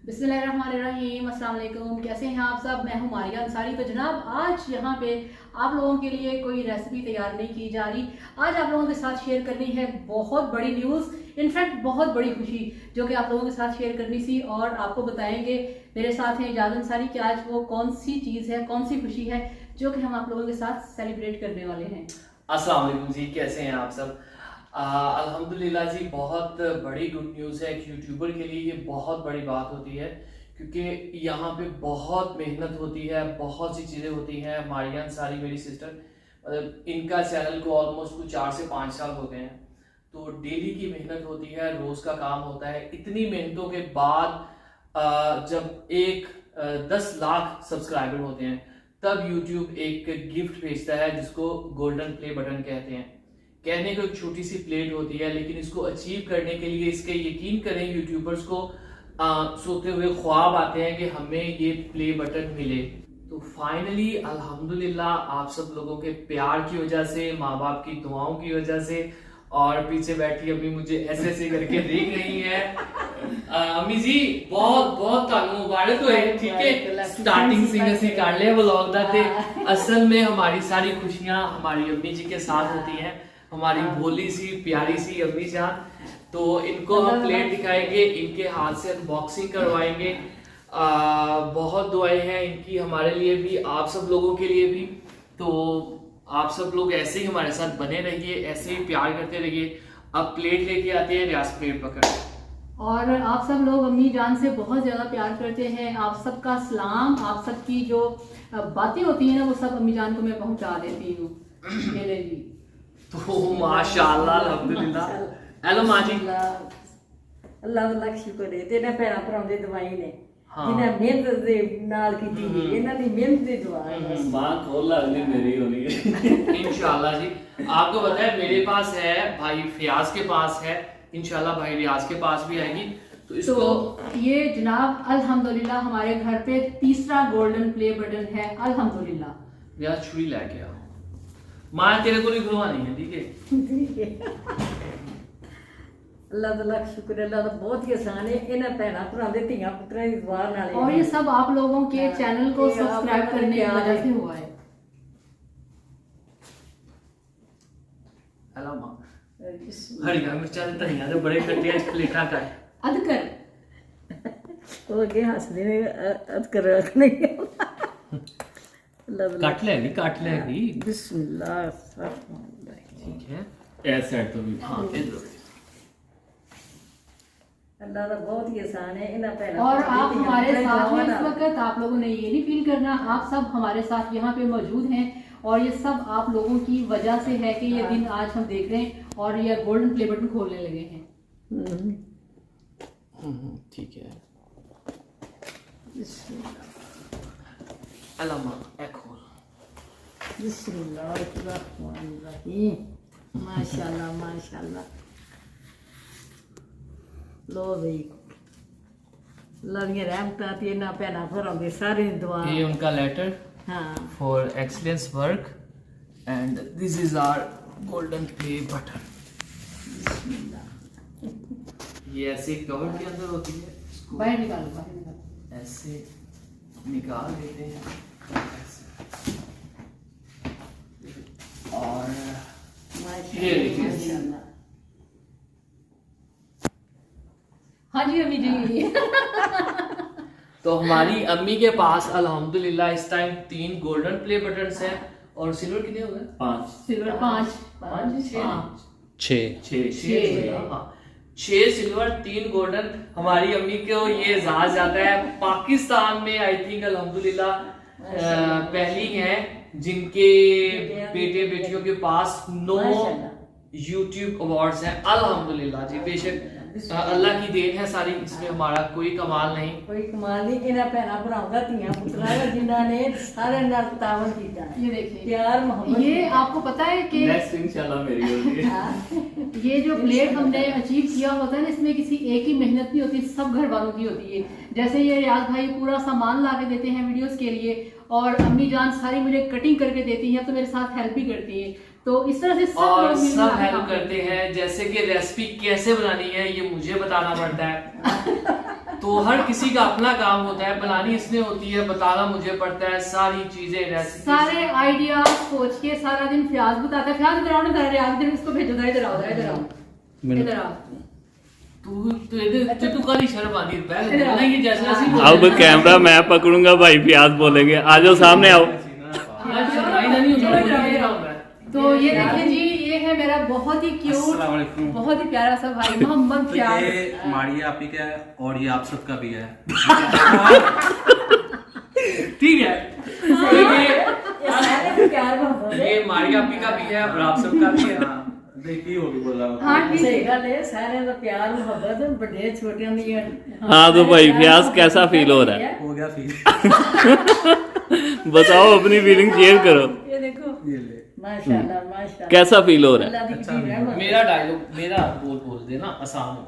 बिस्मिल्लाहिर्रहमानिर्रहीम, अस्सलाम वालेकुम। कैसे हैं आप सब? मैं हूं मारिया अंसारी। तो जनाब आज यहाँ पे आप लोगों के लिए कोई रेसिपी तैयार नहीं की जा रही। आज आप लोगों के साथ शेयर करनी है बहुत बड़ी न्यूज़, इनफैक्ट बहुत बड़ी खुशी जो कि आप लोगों के साथ शेयर करनी थी और आपको बताएंगे। मेरे साथ हैं इजाज़ अंसारी कि आज वो कौन सी चीज़ है, कौन सी खुशी है जो कि हम आप लोगों के साथ सेलिब्रेट करने वाले हैं। अस्सलाम वालेकुम जी, कैसे हैं आप सब? अल्हम्दुलिल्लाह जी, बहुत बड़ी गुड न्यूज़ है। एक यूट्यूबर के लिए ये बहुत बड़ी बात होती है क्योंकि यहाँ पे बहुत मेहनत होती है, बहुत सी चीज़ें होती हैं। मारिया अंसारी मेरी सिस्टर, मतलब इनका चैनल को ऑलमोस्ट कुछ 4 से 5 साल हो गए हैं। तो डेली की मेहनत होती है, रोज़ का काम होता है। इतनी मेहनतों के बाद जब 10 लाख सब्सक्राइबर होते हैं तब यूट्यूब एक गिफ्ट भेजता है जिसको गोल्डन प्ले बटन कहते हैं। कहने को एक छोटी सी प्लेट होती है, लेकिन इसको अचीव करने के लिए, इसके यकीन करें यूट्यूबर्स को सोते हुए ख्वाब आते हैं कि हमें ये प्ले बटन मिले। तो फाइनली अल्हम्दुलिल्लाह आप सब लोगों के प्यार की वजह से, माँ बाप की दुआओं की वजह से, और पीछे बैठी अम्मी मुझे ऐसे करके देख रही है। अम्मी जी बहुत बहुत मुबारक हो है, ठीक है। स्टार्टिंग से ਅਸੀਂ कर लिया व्लॉग दा ते असल में हमारी सारी खुशियां हमारी अम्मी जी के साथ होती हैं। हमारी भोली सी प्यारी सी अम्मी जान, तो इनको हम प्लेट दिखाएंगे, इनके हाथ से अनबॉक्सिंग करवाएंगे। बहुत दुआएं हैं इनकी हमारे लिए भी, आप सब लोगों के लिए भी। तो आप सब लोग ऐसे ही हमारे साथ बने रहिए, ऐसे ही प्यार करते रहिए। अब प्लेट लेके आते हैं, रियाज प्लेट पकड़। और आप सब लोग अम्मी जान से बहुत ज़्यादा प्यार करते हैं। आप सबका सलाम, आप सबकी जो बातें होती हैं ना, वो सब अम्मी जान को मैं पहुंचा देती हूँ। ये ले जी। तो माशाअल्लाह अल्हम्दुलिल्लाह। हेलो माँ जी। अल्लाह दा लख शुक्र है तेरे भैन भरावां दी दुआई ने, हाँ। जिन्हें मेहनत दे नाल कीती है, इन्हां दी मेहनत दी दुआ है बस। मां खोल अगली मेरी होनी है। इंशाल्लाह जी। आपको पता है मेरे पास है, भाई फयाज के पास है, इंशाल्लाह भाई रियाज के पास भी आएगी। तो इसको तो ये जनाब अल्हम्दुलिल्लाह हमारे घर पे तीसरा गोल्डन प्ले बटन है, अल्हम्दुलिल्लाह। रियाज छुरी लेके आओ। माँ तेरे को नहीं खुलवानी है, ठीक है। अल्लाह दा लख शुक्र है, अल्लाह दा बहुत ही आसान है। इन्हां भैन भरावां दे धीआं पुत्तरां दी दुआ नाल और ये सब आप लोगों के चैनल को ये आप सब्सक्राइब लोगों करने की के वजह से हुआ है। हेलो माँ। हरिया मिर्चा ते धनिया ते बड़े कट्टे प्लेटा कर अदकर वो अगे हसदे ने अदकर रखने अल्लाह दा काट लेगी बिस्मिल्लाह रहमान रहीम। ठीक है। इस साइड तो भी हाँ इधर। अल्लाह दा बहुत ही आसान है। इन्हां भैन और आप हमारे साथ हैं इस वक्त। आप लोगों ने ये नहीं फील करना, आप सब हमारे साथ यहाँ पे मौजूद हैं और ये सब आप लोगों की वजह से है कि ये दिन आज हम देख रहे हैं और ये गोल्डन प्ले बटन खोलने लगे हैं। ठीक है। बिस्मिल्लाह अल्लाह माँ ए खोल। बिस्मिल्लाह रहमान रहीम। माशाल्लाह माशाल्लाह। लो भाई अल्लाह दी रहमतां ते इन्हां भैनां भरावां दी सारी दुआ। ये उनका लेटर हाँ for excellence work and this is our golden play button. ये ऐसे कवर के अंदर होती है, इसको बाहर निकालो, बाहर निकालो। ऐसे निकाल देते हैं ऐसे। और ये देखिए। माशाल्लाह। हाँ जी अम्मी जी। तो हमारी अम्मी के पास अल्हम्दुलिल्लाह इस टाइम 3 गोल्डन प्ले बटन्स हैं। और सिल्वर कितने हो गए? 5 सिल्वर 5 6 सिल्वर 3 गोल्डन। हमारी अम्मी को ये एजाज जाता है पाकिस्तान में, आई थिंक अल्हम्दुलिल्लाह पहली है जिनके बेटे बेटियों के पास 9 यूट्यूब अवार्ड्स हैं। अल्हम्दुलिल्लाह जी, बेशक अल्लाह की देन है सारी, इसमें हमारा कोई कमाल नहीं। कोई कमाल नहीं। इन्हां भैनां भरावां दा धीआं पुत्तरां दा जिन्हां ने सारे नाल तावन कीता। ये देखिए, प्यार मोहब्बत। ये आपको पता है कि नेक्स्ट इंशाल्लाह मेरी होगी है। ये जो प्लेट हमने अचीव किया होता है ना, इसमें किसी एक ही मेहनत नहीं होती, सब घर वालों की होती है। जैसे ये रियाज भाई पूरा सामान ला के देते हैं वीडियोस के लिए और अम्मी जान सारी मुझे कटिंग करके देती हैं, तो मेरे साथ हेल्प भी करती हैं। तो इस तरह से सब और लोग मिलकर सब काम हेल्प करते हैं। जैसे कि रेसिपी कैसे बनानी है ये मुझे बताना पड़ता है। तो हर किसी का अपना काम होता है, बनानी इसने होती है, बताना मुझे पड़ता है, सारी चीजें रेसिपी सारे आइडिया सोच के सारा दिन फ्याज बताता है। फ्याज इधर आओ ना, रियाज दिन उसको भेजो, इधर आओ, इधर आओ, इधर आओ। तू कल शर्म आती है, ये जैसे अब कैमरा मैं पकड़ूंगा, भाई प्याज बोलेंगे, आ जाओ सामने आओ। तो ये देखिए जी, ये है मेरा बहुत ही क्यूट, बहुत ही प्यारा सा भाई मोहम्मद प्यार। ये मारिया आपी का है और ये आप सबका भी है। ठीक है, प्यार मोहब्बत ये मारिया आपी का भी है और आप सबका भी है। देखी होगी बोला हाँ ठीक सही है। गल है, सारे का प्यार मोहब्बत बड़े छोटे दी। हाँ तो भाई प्याज कैसा फील हो रहा है, हो गया फील। बताओ अपनी फीलिंग शेयर करो, ये देखो ये ले माशाल्लाह माशाल्लाह, कैसा फील हो रहा है। अल्लाह दी की रहमत। मेरा डायलॉग मेरा बोल देना आसान हो।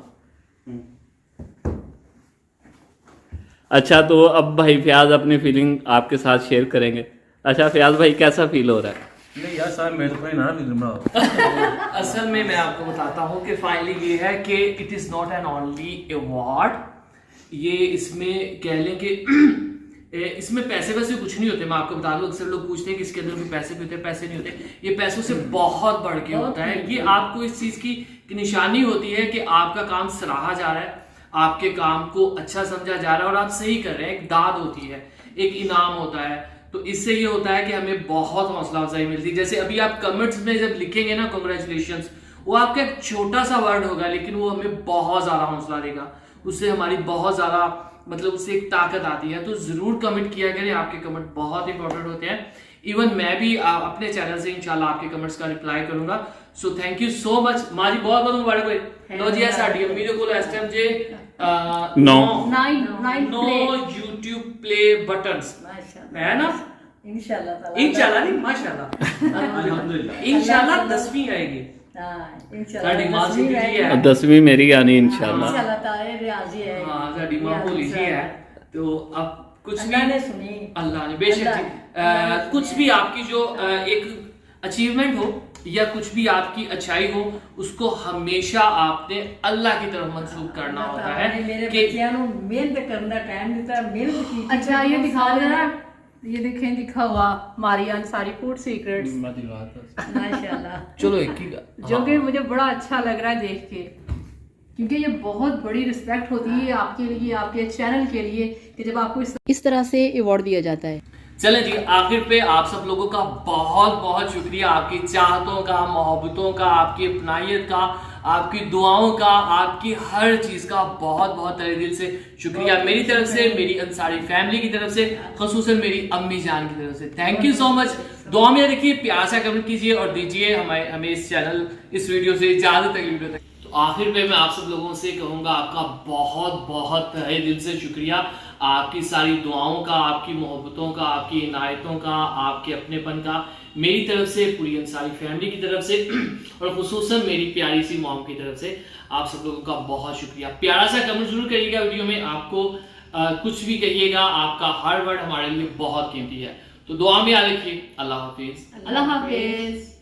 अच्छा तो अब भाई फयाज अपनी फीलिंग आपके साथ शेयर करेंगे। अच्छा फयाज भाई कैसा फील हो रहा है। नहीं यार साहब मेरे को ना फिल्म बनाओ। असल में मैं आपको बताता हूँ कि फाइनली ये है कि it is not an only award, ये इसमें कह लें कि इसमें पैसे वैसे कुछ नहीं होते। मैं आपको बता दूं, अक्सर लोग पूछते हैं कि इसके अंदर भी पैसे भी होते हैं, पैसे नहीं होते। ये पैसों से बहुत बढ़ के होता है। ये आपको इस चीज़ की निशानी होती है कि आपका काम सराहा जा रहा है, आपके काम को अच्छा समझा जा रहा है और आप सही कर रहे हैं। एक दाद होती है, एक इनाम होता है। तो इससे ये होता है कि हमें बहुत हौसला अफजाई मिलती है। जैसे अभी आप कमेंट्स में जब लिखेंगे ना कांग्रेचुलेशंस, वो आपका एक छोटा सा वर्ड होगा लेकिन वो हमें बहुत ज़्यादा हौसला देगा, उससे हमारी बहुत ज़्यादा मतलब उससे एक ताकत आती है। तो ज़रूर कमेंट किया करें, आपके कमेंट बहुत इंपॉर्टेंट होते हैं। इवन मैं भी अपने चैनल से इंशाल्लाह आपके कमेंट्स का रिप्लाई करूंगा। So thank you so much. मारी बहुत बहुत मुबारक होए। लो जी साडी अम्मी दे कोल इस टाइम जे 9 YouTube प्ले बटन्स है ना, इंशाल्लाह ताला, इंशाल्लाह नहीं माशाल्लाह, अल्हम्दुलिल्लाह इंशाल्लाह 10वीं आएगी। हां इंशाल्लाह साडी मां सी जी है, 10वीं मेरी आनी इंशाल्लाह। इंशाल्लाह ताला रियाजी है। हां साडी मां भोली जी है। तो अब कुछ अल्लाह ने भी सुनी, अल्लाह ने बेशक जी, कुछ भी आपकी जो एक अचीवमेंट हो या कुछ भी आपकी अच्छाई हो, उसको हमेशा आपने अल्लाह की तरफ मंसूब करना होता है मेरे कि बच्चों को मेहनत करने का टाइम देता, मेहनत की। अच्छा ये दिखाओ जरा, ये देखें दिखा हुआ मारिया अंसारी फूड सीक्रेट्स, माशाल्लाह। चलो एक ही जो कि मुझे बड़ा अच्छा लग रहा है देख के, क्योंकि ये बहुत बड़ी रिस्पेक्ट होती है आपके लिए, आपके चैनल के लिए, कि जब आपको इस तरह से अवार्ड दिया जाता है। चलें जी, आखिर पे आप सब लोगों का बहुत बहुत शुक्रिया, आपकी चाहतों का, मोहब्बतों का, आपकी अपनाइयत का, आपकी दुआओं का, आपकी हर चीज़ का बहुत बहुत तहे दिल से शुक्रिया मेरी तरफ से, मेरी अंसारी फैमिली की तरफ से, खसूसन मेरी अम्मी जान की तरफ से। Thank you so much. दुआ में रखिए, प्यार से कमेंट कीजिए और दीजिए हमें इस चैनल, इस वीडियो से ज़्यादा तक वीडियो तक। तो आखिर पे मैं आप सब लोगों से कहूँगा आपका बहुत बहुत तहे दिल से शुक्रिया, आपकी सारी दुआओं का, आपकी मोहब्बतों का, आपकी इनायतों का, आपके अपनेपन का, मेरी तरफ से, पूरी अंसारी फैमिली की तरफ से और खुसूसन मेरी प्यारी सी मॉम की तरफ से आप सब लोगों का बहुत शुक्रिया। प्यारा सा कमेंट जरूर करिएगा वीडियो में, आपको कुछ भी कहिएगा, आपका हर वर्ड हमारे लिए बहुत कीमती है। तो दुआ में याद रखिए। अल्लाह हाफिज। अल्लाह हाफिज।